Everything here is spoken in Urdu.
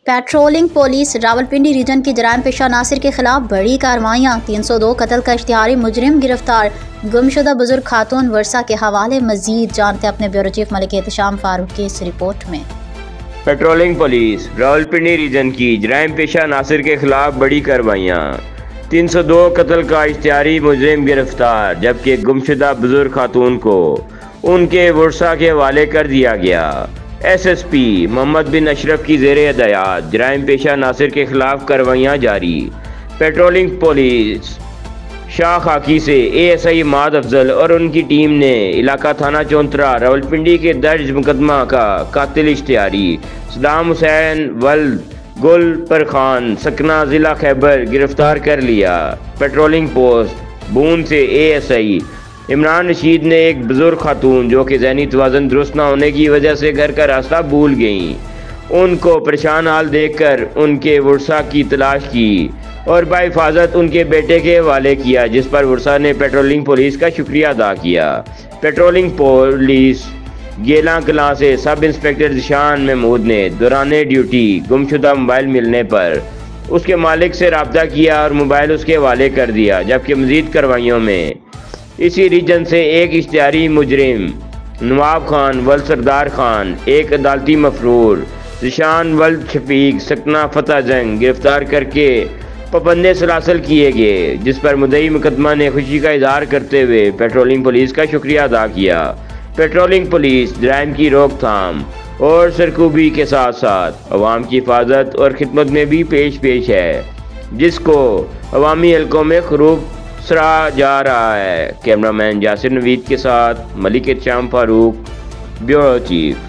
پیٹرولنگ پولیس راولپنڈی ریجن کے جرائم پیشہ عناصر کے خلاف بڑی کارروائیاں 302 قتل کا اشتہاری مجرم گرفتار گمشدہ بزرگ خاتون ورثہ کے حوالے مزید جانتے اپنے بیورو چیف ملک احتشام فاروق کی اس رپورٹ میں۔ پیٹرولنگ پولیس راولپنڈی ریجن کی جرائم پیشہ عناصر کے خلاف بڑی کارروائیاں 302 قتل کا اشتہاری مجرم گرفتار جبکہ گمشدہ بزرگ خاتون کو ان کے ورثہ کے حوالے کر دیا گیا۔ ایس ایس پی محمد بن اشرف کی زیر ہدایات جرائم پیشہ عناصر کے خلاف کارروائیاں جاری۔ پیٹرولنگ پولیس شاہ خاکی سے اے ایس آئی ماد افضل اور ان کی ٹیم نے علاقہ تھانہ چونترا راولپنڈی کے درج مقدمہ کا قاتل اشتہاری صدام حسین ولد گل پر خان سکنہ ضلع خیبر گرفتار کر لیا۔ پیٹرولنگ پوسٹ بون سے A S I Imran Rashid نے ایک بزرگ خاتون جو کہ ذہنی توازن درست نہ ہونے کی وجہ سے گھر کا راستہ بھول گئیں، ان کو پریشان حال دیکھ کر ان کے ورثہ کی تلاش کی اور بحفاظت ان کے بیٹے کے حوالے کیا، جس پر ورثہ نے پیٹرولنگ پولیس کا شکریہ ادا کیا۔ پیٹرولنگ پولیس گیلاں کلاں سے سب انسپکٹر ذیشان محمود نے دوران ڈیوٹی گمشدہ موبائل ملنے پر اس کے مالک سے رابطہ کیا اور موبائل اس کے حوالے کر دیا، جبکہ مزید کارروائیوں میں اسی ریجن سے ایک اشتہاری مجرم نواب خان ولد سردار خان، ایک عدالتی مفرور ذیشان ولد شفیق سکنہ فتح جنگ گرفتار کر کے پابند سلاسل کیے گئے، جس پر مدعی مقدمہ نے خوشی کا اظہار کرتے ہوئے پیٹرولنگ پولیس کا شکریہ ادا کیا۔ پیٹرولنگ پولیس جرائم کی روک تھام اور سرکوبی کے ساتھ ساتھ عوام کی حفاظت اور خدمت میں بھی پیش ہے، جس کو عوامی حلقوں میں خوب سراہا جا رہا ہے۔ کیمرہ مین یاسر نوید کے ساتھ ملک احتشام فاروق، بیورو چیف۔